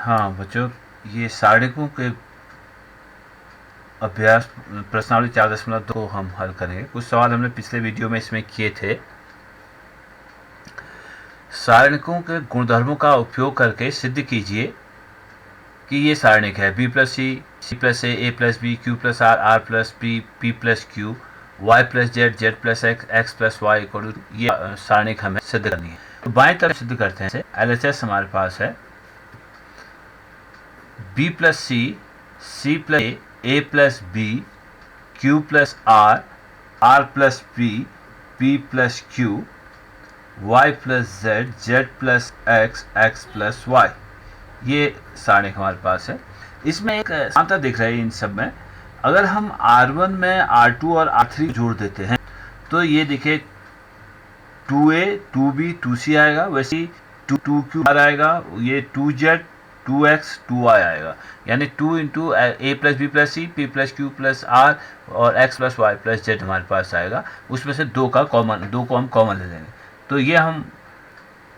हाँ बच्चों, ये सारणिकों के अभ्यास प्रश्नावली 4.2 हम हल करेंगे। कुछ सवाल हमने पिछले वीडियो में इसमें किए थे। सारणिकों के गुणधर्मों का उपयोग करके सिद्ध कीजिए कि ये सारणिक है b plus C plus A plus B, Q plus R, R plus P, P plus Q, Y plus Z, Z plus X, X plus Y equal to, ये सारणिक हमें सिद्ध करनी है। तो बाएं तरफ सिद्ध करते हैं। LHS हमारे पास है b plus C plus A plus B, Q plus R, R plus P, P plus Q, y plus Z, Z plus X, X plus Y. ये सारणिक हमारे पास है। इसमें एक समानता दिख रही है इन सब में। अगर हम R1 में R2 और R3 जोड़ देते हैं तो ये देखिए 2A, 2B, 2C आएगा। वैसे ही 2Q आएगा, ये 2Z, 2X, 2Y आएगा। यानी 2 into A plus B plus C, P plus Q plus R और X plus Y plus Z हमारे पास आएगा। उसमें से दो को हम कॉमन ले लेंगे। तो ये हम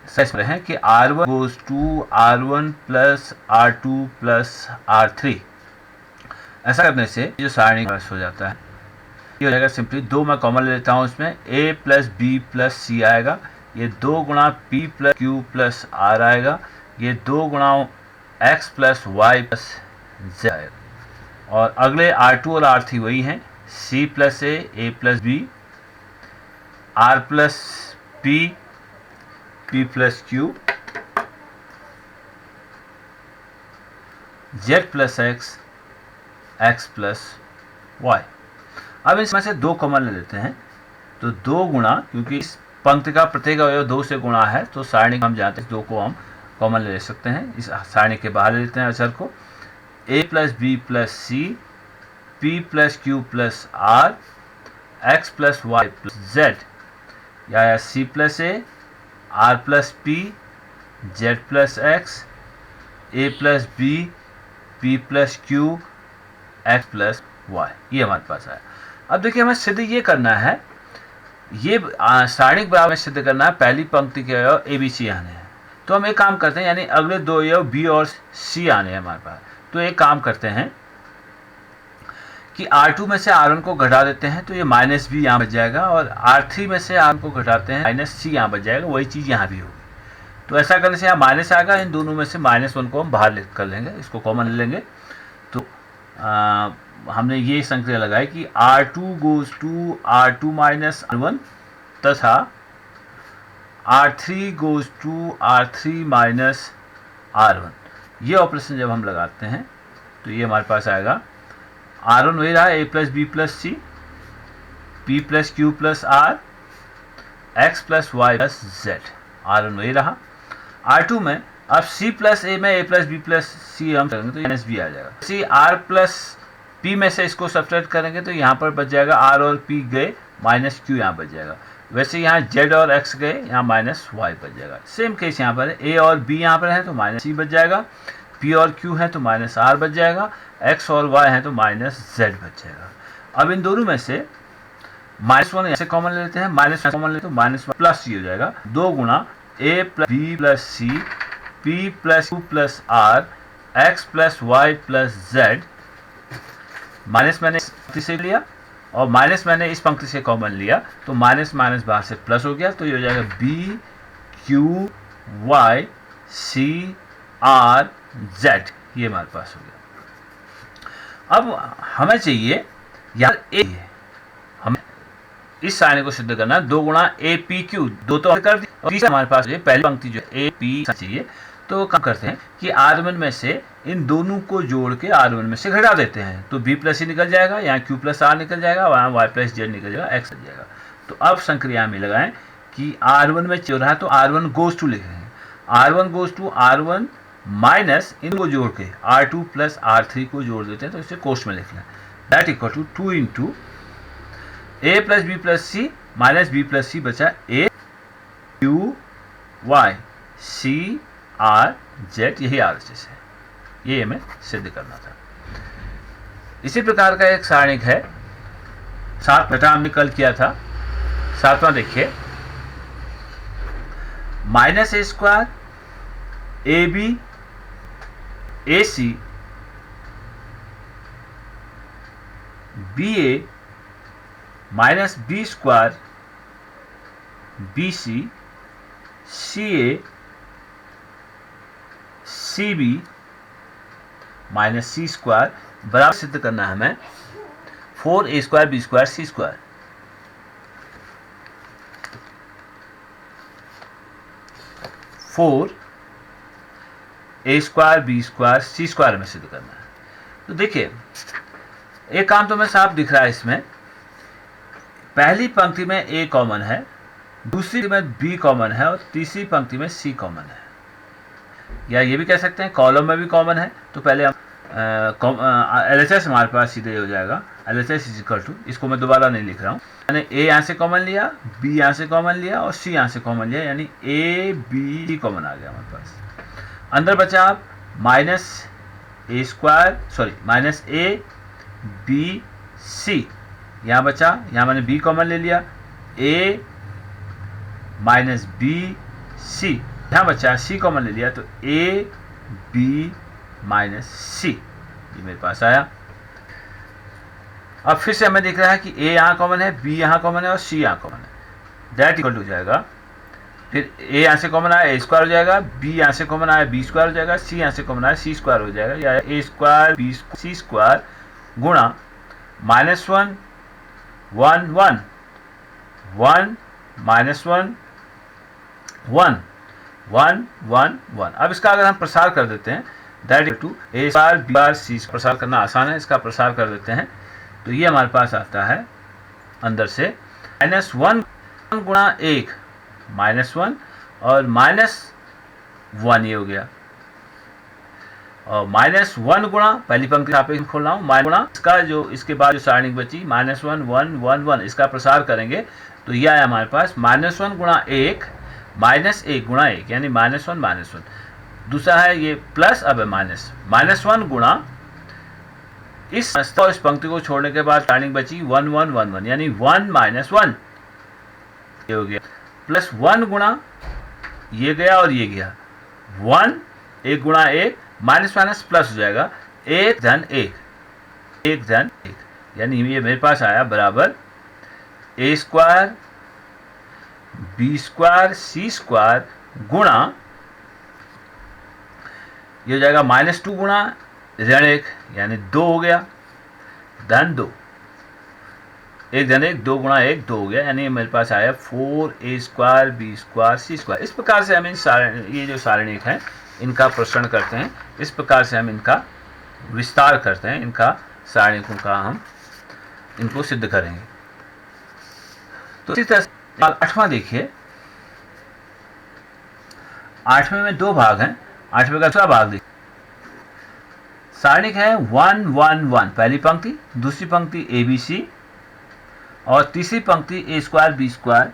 सच रहे हैं कि R1 goes to R1 plus R2 plus R3। ऐसा करने से जो सारणी हो जाता है ये हो जाएगा सिंपली। दो मैं कॉमन ले लेता हूँ। इसमें A plus B plus C आएगा, ये 2 गुणा P plus Q plus R आएगा, ये 2 गुणा X plus Y plus Z आएगा। और अगले R2 और R3 वही हैं, C plus A plus B, R plus P, P plus Q, Z plus X, X plus Y. अब इसमें से 2 कॉमन ले लेते हैं। तो 2 गुणा, क्योंकि इस पंक्ति का प्रत्येक अवयव 2 से गुणा है तो सारणी हम जानते हैं 2 को हम कॉमन ले सकते हैं। इस सारणी के बाहर ले लेते हैं अचर को। a plus B plus C, P plus Q plus R, X plus Y plus Z, या C plus A, R plus P, Z plus X, A plus B, P plus Q, X plus Y. ये हमारे पास है। अब देखिए हमें सिद्ध ये करना है, ये सारणिक बराबर सिद्ध करना है पहली पंक्ति के अवयव ए बी सी आने हैं। तो हम एक काम करते हैं, यानी अगले 2 अवयव बी और सी आने हैं हमारे पास। तो एक काम करते हैं कि R2 में से R1 को घटा देते हैं तो ये माइनस बी यहाँ बच जाएगा, और R3 में से R1 को घटाते हैं माइनस सी यहाँ बच जाएगा। वही चीज़ यहाँ भी होगी। तो ऐसा करने से यहाँ माइनस आएगा, इन दोनों में से -1 को हम बाहर कर लेंगे, इसको कॉमन ले लेंगे। तो हमने ये संक्रिया लगाई कि R2 goes to R2 minus R1 तथा R3 goes to R3 minus R1। ये ऑपरेशन जब हम लगाते हैं तो ये हमारे पास आएगा R1 वही रहा, A plus B plus C, P plus Q plus R, X plus Y plus Z. R1 वही रहा। R2 में अब C प्लस ए में A प्लस बी प्लस सी हम करेंगे तो माइनस बी आ जाएगा। सी R प्लस P में से इसको सब्ट्रैक्ट करेंगे तो यहाँ पर बच जाएगा R और P गए, माइनस क्यू यहाँ बच जाएगा। वैसे यहाँ Z और X गए, यहाँ माइनस वाई बच जाएगा। सेम केस यहाँ पर A और B यहाँ पर है तो माइनस C बच जाएगा, P और Q है तो माइनस R बच जाएगा, X और Y है तो माइनस Z बच जाएगा। अब इन दोनों में से -1 ऐसे कॉमन ले लेते हैं, -1 कॉमन लेते तो -1 प्लस C हो जाएगा। 2 गुणा A plus B plus C, P plus Q plus R, X plus Y plus Z. Minus मैंने इस पंक्ति से लिया और माइनस मैंने इस पंक्ति से कॉमन लिया, तो माइनस माइनस बाहर से प्लस हो गया। तो ये हो जाएगा B Q Y C R Z. ये हमारे पास हो गया। अब हमें चाहिए यार ए, हमें इस सारणी को सिद्ध करना है। 2 गुणा ए पी क्यू, 2 तो कर दी, और तीसरा हमारे पास पहली पंक्ति जो ए पी चाहिए। तो काम करते हैं कि R1 में से इन दोनों को जोड़ के R1 में से घटा देते हैं। तो B प्लस सी निकल जाएगा, यहाँ Q प्लस आर निकल जाएगा, वहाँ Y प्लस जेड निकल जाएगा, X निकल जाएगा। तो अब संक्रिया में लगाएं कि R1 में चल रहा है तो R1 गोज टू लिख रहे हैं। R1 goes to R1 minus इनको जोड़ के R2 प्लस R3 को जोड़ देते हैं तो इसे कोष्ठ में लिख लें। That equal to 2 into A plus B plus C minus B plus C बचा A Q Y C R Z. यही RHS है, ये हमें सिद्ध करना था। इसी प्रकार का एक सारणिक है 7 घटा हमने कल किया था। 7वां देखिए, -a² AB AC BA minus B square BC CA CB minus C square बराबर सिद्ध करना है हमें 4A square B square C square. 4A square B square C square में सिद्ध करना है। तो देखिए एक काम तो मैं साफ दिख रहा है इसमें, पहली पंक्ति में A कॉमन है, दूसरी में B कॉमन है और तीसरी पंक्ति में C कॉमन है, या ये भी कह सकते हैं कॉलम में भी कॉमन है। तो पहले हम LHS हमारे पास सीधे हो जाएगा LHS इज इक्वल टू, इसको मैं दोबारा नहीं लिख रहा हूँ, मैंने A यहाँ से कॉमन लिया, B यहाँ से कॉमन लिया और C यहाँ से कॉमन लिया, यानी A B कॉमन आ गया हमारे पास। अंदर बचा आप माइनस A B C, यहाँ बचा, यहाँ मैंने B कॉमन ले लिया, A माइनस B C, यहाँ बचा C कॉमन ले लिया, तो A B माइनस C ये मेरे पास आया। अब फिर से हमें दिख रहा है कि A यहाँ कॉमन है, B यहाँ कॉमन है और C यहाँ कॉमन है, दैट इक्वल टू हो जाएगा, फिर A यहाँ से कॉमन आया A स्क्वायर हो जाएगा, B यहाँ से कॉमन आया B स्क्वायर हो जाएगा, C यहाँ से कॉमन आया C स्क्वायर हो जाएगा, या A square B C square गुणा माइनस 1 1 1 1 माइनस 1 1 1 1 1। अब इसका अगर हम प्रसार कर देते हैं that two A square B square C, प्रसार करना आसान है, इसका प्रसार कर देते हैं तो ये हमारे पास आता है अंदर से माइनस 1 गुणा 1 माइनस 1 और माइनस 1 ये हो गया, और माइनस 1 गुणा पहली पंक्ति यहाँ पे खोल रहा हूँ, माइनस गुणा इसका जो इसके बाद जो सारणी बची माइनस 1 1 1 1, इसका प्रसार करेंगे तो यह आया हमारे पास माइनस 1 गुणा 1 माइनस 1 गुणा 1, यानी माइनस 1 माइनस 1। दूसरा है ये प्लस, अब है माइनस 1 गुणा इस पंक्ति को छोड़ने के बाद सारणी बची 1 1 1 1, यानी 1 माइनस 1 ये हो गया, प्लस 1 गुणा ये गया और ये गया, 1 1 गुणा 1 माइनस माइनस प्लस हो जाएगा, 1 धन 1 1 धन 1, यानी ये मेरे पास आया बराबर A square B square C square गुणा ये हो जाएगा माइनस 2 गुणा ऋण 1, यानी 2 हो गया, धन 2 1 धन 1 2 गुणा 1 2 हो गया, यानी मेरे पास आया 4A square B square C square. इस प्रकार से हम ये जो सारणिक हैं इनका प्रसरण करते हैं, इस प्रकार से हम इनका विस्तार करते हैं, इनका सारणिकों का हम इनको सिद्ध करेंगे। तो इसी तरह से 8वां देखिए, 8वें में 2 भाग हैं, 8वें का दूसरा भाग देखिए, सारणिक है 1 1 1, पहली पंक्ति, दूसरी पंक्ति ABC और तीसरी पंक्ति A square B square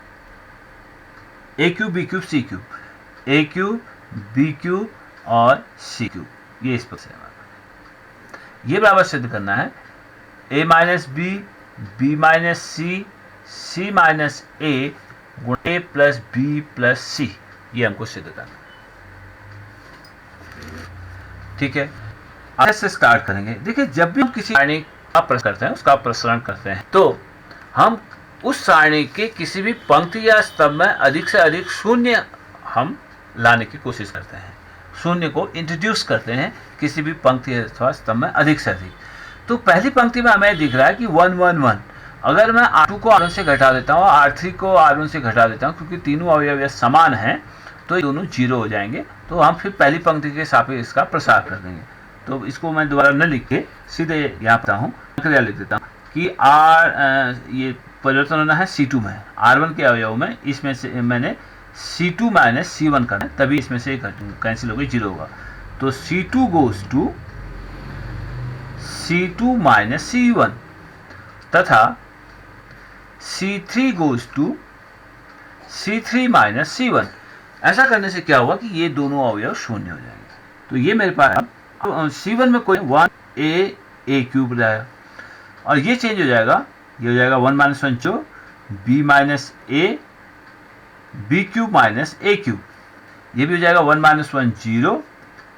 A cube B cube C cube, A cube B cube और C क्यूब, ये इस पर से ये बराबर सिद्ध करना है A minus B B minus C C minus A गुणा A plus B plus C, ये हमको सिद्ध करना है। ठीक है, अब से स्टार्ट करेंगे। देखिए जब भी हम किसी सारणी का प्रश्न करते हैं, उसका प्रसरण करते हैं, तो हम उस सारणी के किसी भी पंक्ति या स्तंभ में अधिक से अधिक शून्य हम लाने की कोशिश करते हैं, शून्य को इंट्रोड्यूस करते हैं किसी भी पंक्ति अथवा स्तंभ में अधिक से अधिक। तो पहली पंक्ति में हमें दिख रहा है कि 1 1 1, अगर मैं R2 को R1 से घटा देता हूँ, R3 को R1 से घटा देता हूँ, क्योंकि तीनों अवयव समान हैं तो ये दोनों 0 हो जाएंगे, तो हम फिर पहली पंक्ति के सापेक्ष इसका प्रसार कर देंगे। तो इसको मैं दोबारा न लिख के सीधे यहाँ पर हूँ, क्रिया लिख देता हूँ कि ये परिवर्तन होना है C2 में, R1 के अवयव में, इसमें से मैंने C2 माइनस C1 करना है, तभी इसमें से कैंसिल हो गई, 0 होगा। तो C2 goes to C2 minus C1 तथा C3 goes to C3 minus C1। ऐसा करने से क्या होगा कि ये दोनों अवयव शून्य हो जाएंगे। तो ये मेरे पास C1 में कोई 1A क्यूब रहेगा और ये चेंज हो जाएगा, ये हो जाएगा 1 माइनस 1 जो B minus A B cube minus A cube, ये भी हो जाएगा 1 माइनस 1 0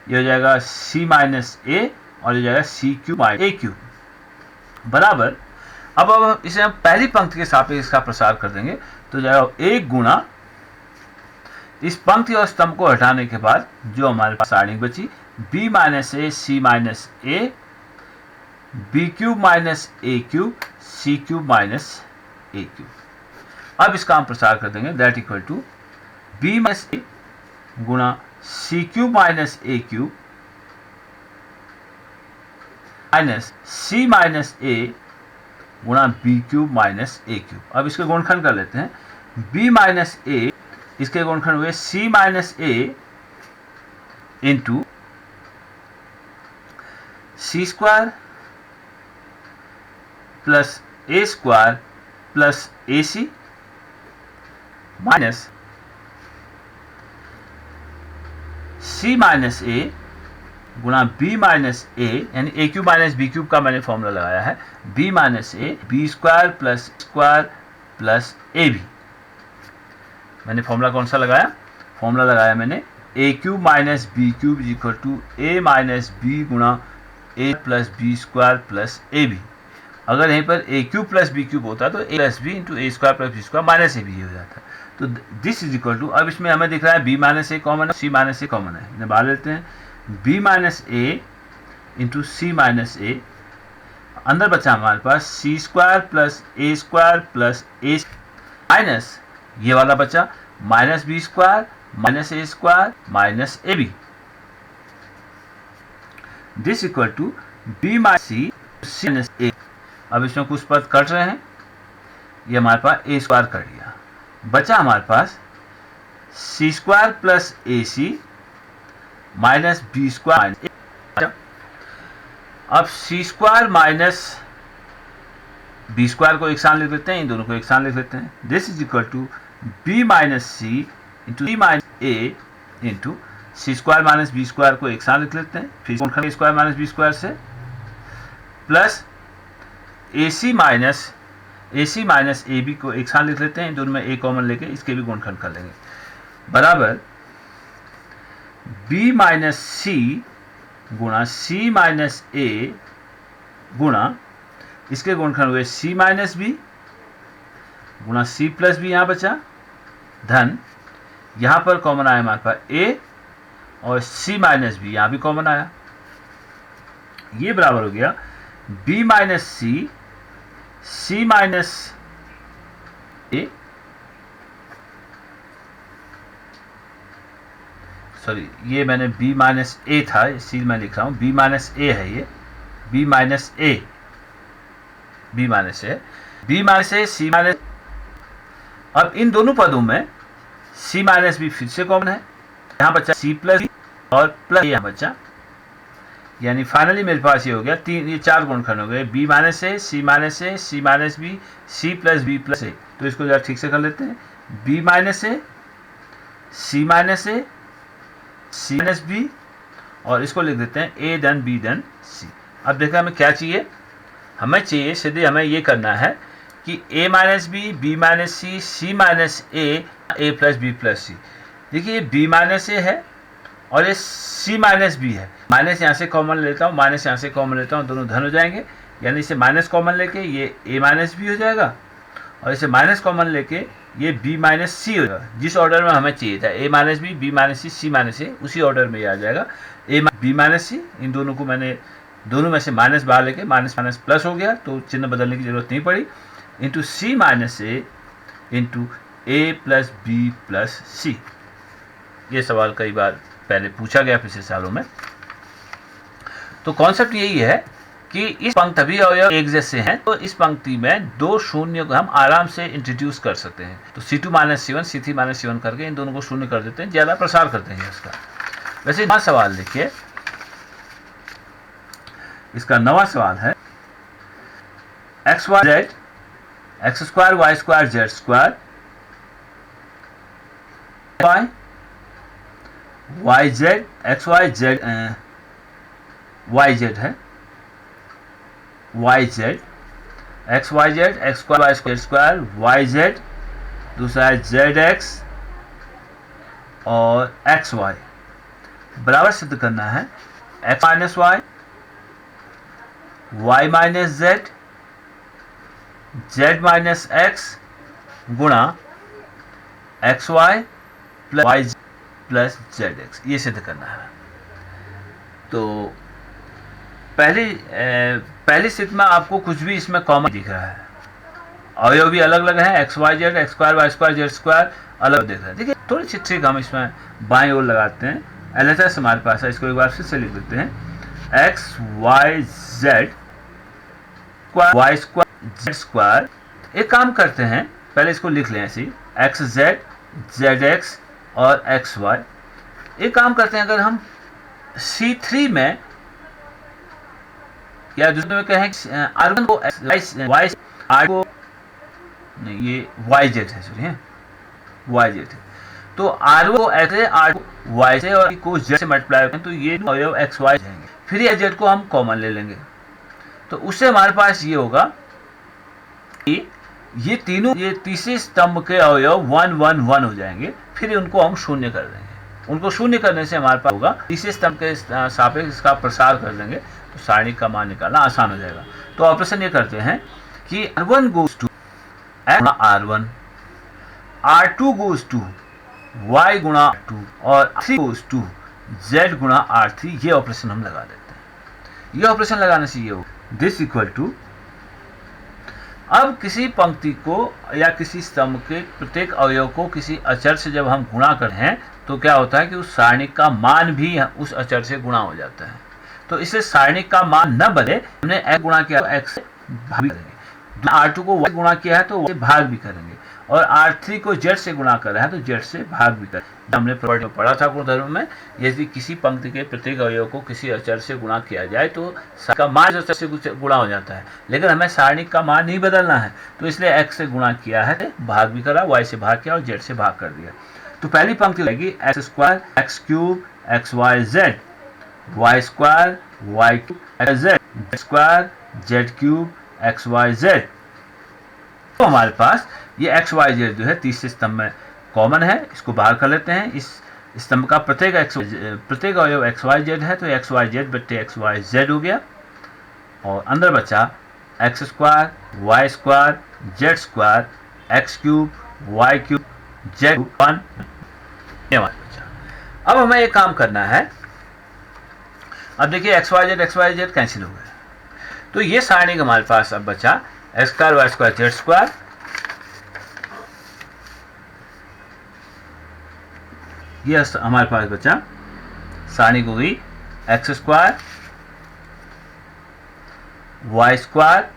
ये हो जाएगा सी माइनस ए और ये हो जाएगा सी क्यू माइनस ए क्यू बराबर। अब इसे हम पहली पंक्ति के सापेक्ष इसका प्रसार कर देंगे तो जाएगा एक गुना इस पंक्ति और स्तंभ को हटाने के बाद जो हमारे पास सारणी बची B minus A C minus A B cube minus A cube C cube minus A cube. अब इसका हम प्रसार कर देंगे that equal to B minus A गुणा C cube minus A cube minus C minus A गुणा B cube minus A cube. अब इसके गुणनखंड कर लेते हैं बी माइनस ए इसके गुणनखंड हुए C minus A into C square plus A square plus A C minus C minus A गुणा बी माइनस ए यानी A cube minus B cube का मैंने फॉर्मूला लगाया है B minus A B square plus A B. मैंने formula कौन सा लगाया? फॉर्मूला लगाया मैंने A cube minus B cube is equal to A minus B गुणा A plus B square plus A B. अगर यहीं पर A cube plus B cube होता तो A plus B into A square plus B square minus A B हो जाता। तो this is equal to, अब इसमें हमें दिख रहा है बी माइनस ए कॉमन है, सी माइनस ए कॉमन है, इन्हें बाहर लेते हैं B minus A into C minus A, अंदर बचा हमारे पास C square plus A minus ये वाला बचा minus B square minus A square minus A B. This equal to B minus C minus A. अब इसमें कुछ पद कट रहे हैं, ये हमारे पास ए स्क्वायर कट गया, बचा हमारे पास C square plus A C minus B square minus A. अब सी स्क्वायर माइनस बी स्क्वायर को एक साथ लिख लेते हैं, इन दोनों को एक साथ लिख लेते हैं। This is equal to B minus C into C minus A into C square minus B square को एक साथ लिख लेते हैं, फिर स्क्वायर माइनस बी स्क्वायर से plus A C minus A B को एक साथ लिख लेते हैं, इन दोनों में ए कॉमन लेके इसके भी गुणनखंड कर लेंगे बराबर बी माइनस सी गुणा सी माइनस ए गुणा इसके गुणनखंड हुए सी माइनस बी गुणा सी प्लस बी, यहाँ बचा धन, यहाँ पर कॉमन आया हमारे पास ए और सी माइनस बी, यहाँ भी कॉमन आया, ये बराबर हो गया बी माइनस सी माइनस ए, सॉरी ये मैंने बी माइनस ए था, सी मैं लिख रहा हूँ, बी माइनस ए है, ये B minus A C minus. अब इन दोनों पदों में सी माइनस बी फिर से कॉमन है, यहाँ बचा सी प्लस बी और प्लस यहाँ बचा, यानी फाइनली मेरे पास ये हो गया ये चार गुणनखंड हो गए B minus A C minus B C plus B plus A. तो इसको जरा ठीक से कर लेते हैं B minus A C minus B और इसको लिख देते हैं ए धन बी धन सी। अब देखा हमें क्या चाहिए, हमें चाहिए सीधे हमें ये करना है कि a minus B minus C minus A plus B plus C. देखिए ये b माइनस ए है और ये c माइनस बी है, माइनस यहाँ से कॉमन लेता हूँ, माइनस यहाँ से कॉमन लेता हूँ, दोनों धन हो जाएंगे, यानी इसे माइनस कॉमन लेके ये a माइनस बी हो जाएगा और इसे माइनस कॉमन लेके ये b माइनस सी हो जाएगा। जिस ऑर्डर में हमें चाहिए था a minus B minus C minus A, उसी ऑर्डर में ये आ जाएगा a बी माइनस सी। इन दोनों को मैंने दोनों में से माइनस बाहर लेके माइनस माइनस प्लस हो गया, तो चिन्ह बदलने की जरूरत नहीं पड़ी, into C minus A into A plus B plus सी। ये सवाल कई बार पहले पूछा गया पिछले सालों में। तो कॉन्सेप्ट यही है कि इस पंक्ति भी अवयव एक जैसे हैं, तो इस पंक्ति में दो शून्य को हम आराम से इंट्रोड्यूस कर सकते हैं। तो C2 minus C1 C3 minus C1 करके इन दोनों को शून्य कर देते हैं, ज़्यादा प्रसार करते हैं इसका। वैसे नवा सवाल देखिए, इसका नवा सवाल है X Y Z x square Y square Z square Y Z X Y Z Y Z है, Y Z X Y Z x square Y square square Y Z, दूसरा है जेड एक्स और एक्स वाई, बराबर सिद्ध करना है x minus Y, y minus Z, z minus X गुणा X Y plus Y plus Z X, ये सिद्ध करना है। तो पहली स्थिति में आपको कुछ भी इसमें कॉमन दिख रहा है, अवयव भी अलग अलग है, X Y Z, x square Y square Z square अलग दिख रहा है। देखिए थोड़ी सी ट्रिक हम इसमें बाएं ओर लगाते हैं, LHS हमारे पास है, इसको एक बार फिर से लिख देते हैं, X Y Z Y square Z square. एक काम करते हैं, पहले इसको लिख लें ऐसे, एक्स जेड जेड एक्स और एक्स वाई। एक काम करते हैं, अगर हम C3 में या दूसरे में कहें R1 को वाई आर को नहीं, ये वाई जेड है, सॉरी वाई जेड है, तो R1 को एक्स से, R वाई से और को जेड से मल्टीप्लाई करें तो ये अवयव एक्स वाई जाएंगे, फिर ये जेड को हम कॉमन ले लेंगे, तो उससे हमारे पास ये होगा कि ये तीनों, ये तीसरे स्तंभ के अवयव 1 1 1 हो जाएंगे, फिर उनको हम शून्य कर देंगे। उनको शून्य करने से हमारे पास होगा तीसरे स्तंभ के सापेक्ष इसका प्रसार कर देंगे, तो सारणी का मान निकालना आसान हो जाएगा। तो ऑपरेशन ये करते हैं कि R1 गोज टू x गुणा R1, R2 goes to y गुणा R2 और R3 गोज टू z गुणा R3। ये ऑपरेशन हम लगा देते हैं। ये ऑपरेशन लगाने से ये होगा दिस इक्वल टू, अब किसी पंक्ति को या किसी स्तंभ के प्रत्येक अवयव को किसी अचर से जब हम गुणा करते हैं तो क्या होता है कि उस सारणी का मान भी उस अचर से गुणा हो जाता है। तो इससे सारणी का मान न बदले, हमने x गुणा किया तो x से भाग भी करेंगे, R2 को y गुणा किया है तो y से भाग भी करेंगे, और R3 को z से गुणा कर रहा है तो z से भाग भी करेंगे। हमने प्रॉपर्टी में पढ़ा था गुणधर्म में, यदि किसी पंक्ति के प्रत्येक अवयव को किसी अचर से गुणा किया जाए तो का मान अचर से गुणा हो जाता है, लेकिन हमें सारणी का मान नहीं बदलना है, तो इसलिए x से गुणा किया है, भाग भी करा, y से भाग किया और z से भाग कर दिया। तो पहली पंक्ति लगेगी X square x cube X Y Z, Y square Y cube X Z square Z cube X Y Z. तो हमारे पास ये एक्स वाई जेड जो है तीसरे स्तंभ में कॉमन है, इसको बाहर कर लेते हैं। इस स्तंभ का प्रत्येक अवयव एक्स वाई जेड है, तो एक्स वाई जेड बट्टे एक्स वाई जेड हो गया, और अंदर बचा x square Y square Z square x cube Y cube Z 1। अब हमें एक काम करना है, अब देखिए एक्स वाई जेड कैंसिल हो गए, तो ये सारणी हमारे पास अब बचा x square Y square Z square, ये हमारे पास बचा सारणी को गई x square Y square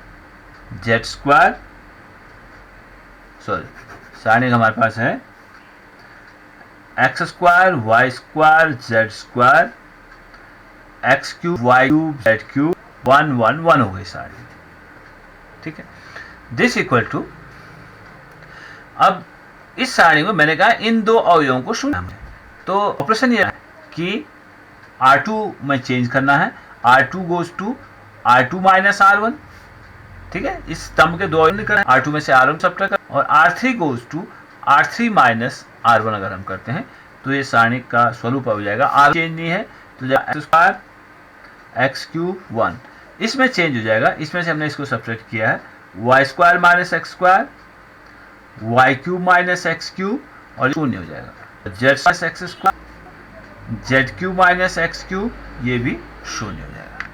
Z square, sorry सारणी हमारे पास है x square Y square Z square x cube Y cube z cube 1 1 1 हो गई सारी, ठीक है। दिस इक्वल टू, अब इस सारणी में मैंने कहा इन दो अवयवों को शून्य, तो ऑपरेशन ये है कि R2 में चेंज करना है, R2 goes to R2 minus R1, ठीक है। इस स्तंभ के दो अवयव करें, R2 में से R1 सब्ट्रैक्ट करें, और R3 goes to R3 minus R1 अगर हम करते हैं तो ये सारणी का स्वरूप हो जाएगा। R चेंज नहीं है तो एक्स स्क्वायर एक्स क्यूब 1, इसमें चेंज हो जाएगा, इसमें से हमने इसको सब्ट्रैक्ट किया है, y square minus x square Y cube minus x cube, और शून्य हो जाएगा z minus x square Z cube minus x cube, ये भी शून्य हो जाएगा।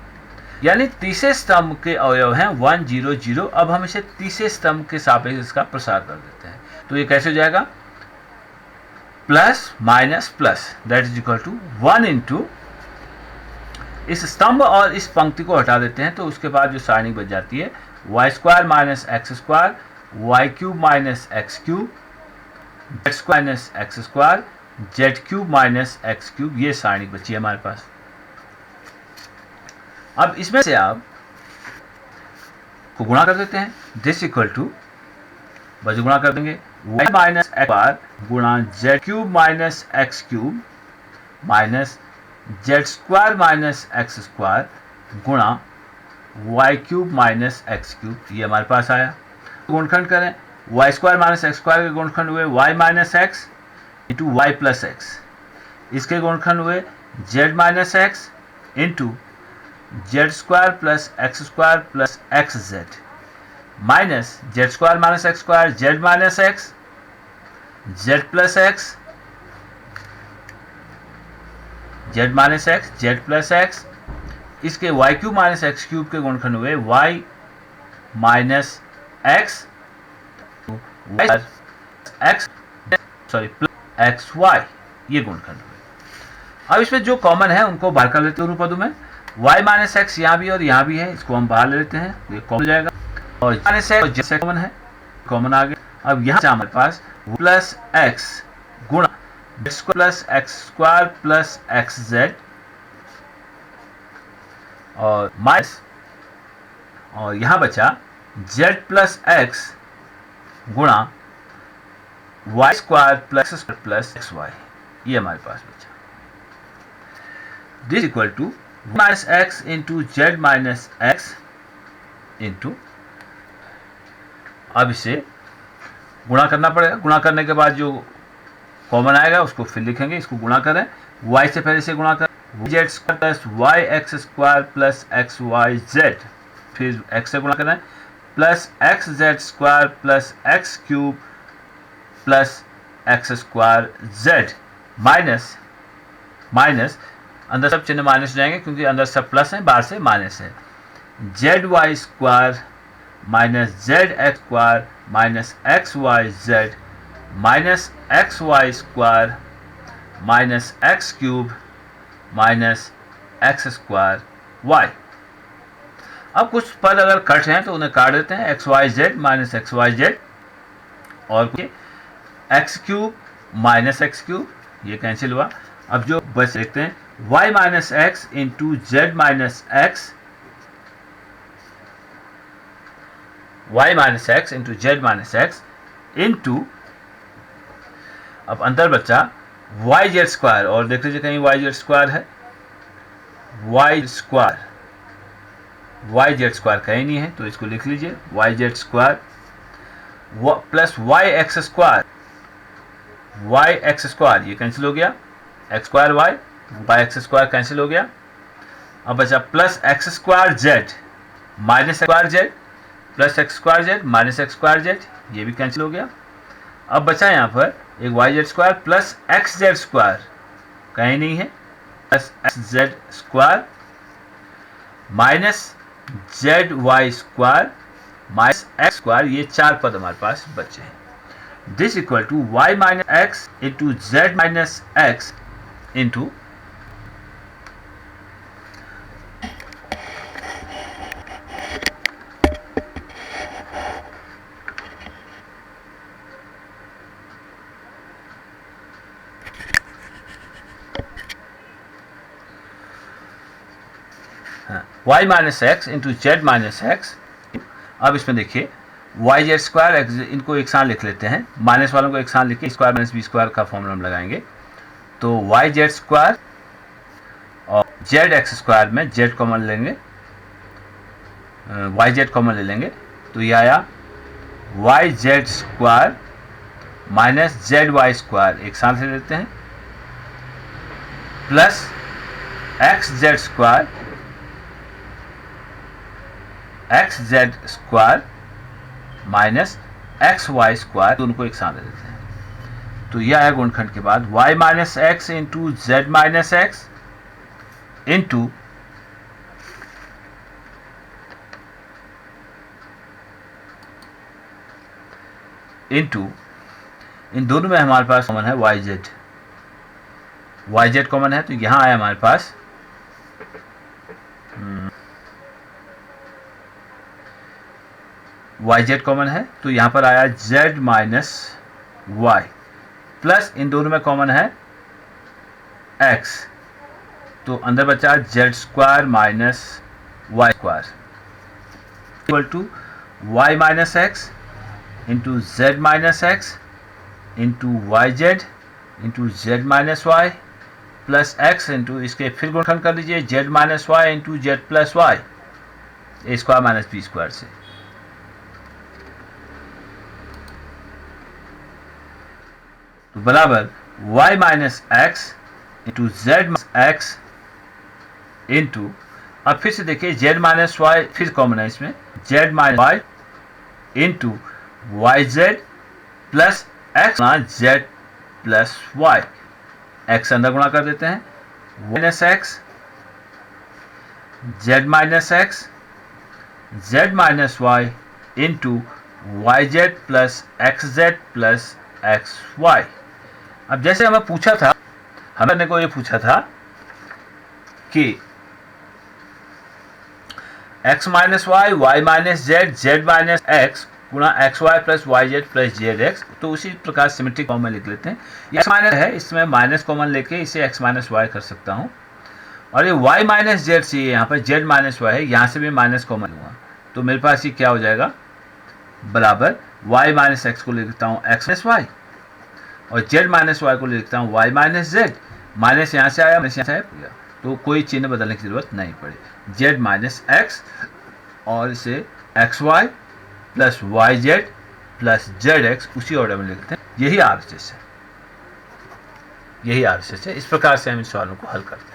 यानी तीसरे स्तंभ के अवयव हैं 1 0 0। अब हम इसे तीसरे स्तंभ के सापेक्ष इसका प्रसार कर देते हैं, तो ये कैसे हो जाएगा, plus minus plus that is equal to 1 into, इस स्तंभ और इस पंक्ति को हटा देते हैं तो उसके बाद जो सारणी बच जाती है y square minus x square Y cube minus x cube z square minus x square Z cube minus x cube, ये सारणी बची है हमारे पास। अब इसमें से आप को गुणा कर देते हैं, दिस इक्वल टू बस गुणा कर देंगे वाई माइनस एक्स स्क्वायर गुणा Z cube minus x cube minus Z square minus x square गुणा Y cube minus x cube, ये हमारे पास आया। गुणनखंड करें, Y square minus x square के गुणनखंड हुए Y minus x into Y plus X, इसके गुणनखंड हुए Z minus x into Z square plus x Z minus Z square minus x square Z minus x Z plus x Z minus x Z plus X, इसके Y cube minus x cube के गुणनखंड हुए Y minus X X sorry plus x Y, ये गुणनखंड हुए। अब इसमें जो कॉमन है उनको बाहर कर लेते हैं रूपपदों में। y माइनस एक्स यहाँ भी और यहाँ भी है, इसको हम बाहर ले लेते हैं, ये कॉमन हो जाएगा। और माइनस एक्स कॉमन है, कॉमन आ गया। अब यहाँ हमारे पास प्लस एक्स गुणा plus x square plus x z और माइनस, और यहाँ बचा जेड प्लस एक्स गुणा y square plus x Y, ये हमारे पास बचा। This equal to minus x into Z minus x into, अब इसे गुणा करना पड़ेगा। गुणा करने के बाद जो कॉमन आएगा उसको फिर लिखेंगे, इसको गुणा करें, y से पहले से गुणा करें, z square plus y x square plus x Y z, फिर x से गुणा करें plus x Z square plus x cube plus x square Z minus minus, अंदर सब चिन्ह माइनस हो जाएंगे क्योंकि अंदर सब प्लस है, बाहर से माइनस है, z Y square minus z x square minus x Y Z minus x y square minus x cube minus x square y. अब कुछ पद अगर कट हैं तो उन्हें काट देते हैं, X Y Z minus x Y Z और X cube minus x cube, ये कैंसिल हुआ। अब जो बस देखते हैं y minus x into Z minus x, Y minus x into Z minus x into, अब अंदर बचा वाई जेड स्क्वायर, और देख लीजिए कहीं वाई जेड स्क्वायर है, वाई जेड स्क्वायर कहीं नहीं है तो इसको लिख लीजिए y z square plus y x square, ये कैंसिल हो गया, x square y x square cancel हो गया। अब बचा plus x square Z minus square z plus x square Z minus x square z, ये भी कैंसिल हो गया। अब बचा यहाँ पर एक y z square plus x Z square, कहीं नहीं है, plus x Z square minus z Y square minus x square, ये चार पद हमारे पास बचे हैं। This equal to Y minus x into Z minus x into y minus x into Z minus x. अब इसमें देखिए वाई जेड स्क्वायर, इनको एक साथ लिख लेते हैं, माइनस वालों को एक साथ लिख के स्क्वायर माइनस बी स्क्वायर का फॉर्मूला हम लगाएंगे। तो वाई जेड स्क्वायर और जेड एक्स स्क्वायर में जेड कॉमन लेंगे, वाई जेड कॉमन ले लेंगे, तो ये आया y z square minus z Y square, एक साथ ले लेते हैं, plus x Z square x Z square minus x y square, दोनों को एक साथ ले लेते हैं। तो यह है गुणनखंड के बाद y minus x into Z minus x into इन दोनों में हमारे पास कॉमन है वाई जेड कॉमन है, तो यहां आया हमारे पास वाई जेड कॉमन है, तो यहां पर आया जेड माइनस वाई, प्लस इन दोनों में कॉमन है एक्स, तो अंदर बचा Z square minus Y square equal to Y minus x into Z minus x into Y Z into Z minus Y plus X into, इसके फिर गुणनखंड कर लीजिए Z minus Y into Z plus Y, A square minus B square से, तो बराबर y minus x into Z X into, अब फिर से देखिए जेड माइनस वाई फिर कॉमन है इसमें, z minus Y into Y Z plus x Z plus y, x अंदर गुणा कर देते हैं, minus x Z minus Y into Y Z plus x Z plus x y. अब जैसे हमें पूछा था, हमने को ये पूछा था कि x minus Y minus Z minus X गुणा X Y plus Y Z plus Z X, तो उसी प्रकार सिमेट्रिक फॉर्म में लिख लेते हैं। ये एक्स माइनस है, इसमें माइनस कॉमन लेके इसे एक्स माइनस वाई कर सकता हूँ, और ये वाई माइनस जेड चाहिए, यहाँ पर जेड माइनस वाई है, यहाँ से भी माइनस कॉमन हुआ, तो मेरे पास ये क्या हो जाएगा बराबर वाई माइनस एक्स को लिखता हूँ एक्स माइनस वाई, और जेड माइनस वाई को लिखता हूँ वाई माइनस जेड, माइनस यहाँ से आया माइनस यहाँ से आया, तो कोई चिन्ह बदलने की जरूरत नहीं पड़ी, जेड माइनस एक्स और इसे x Y plus Y Z plus Z x उसी ऑर्डर में लिखते हैं। यही आरएचएस है, इस प्रकार से हम इन सवालों को हल करते हैं।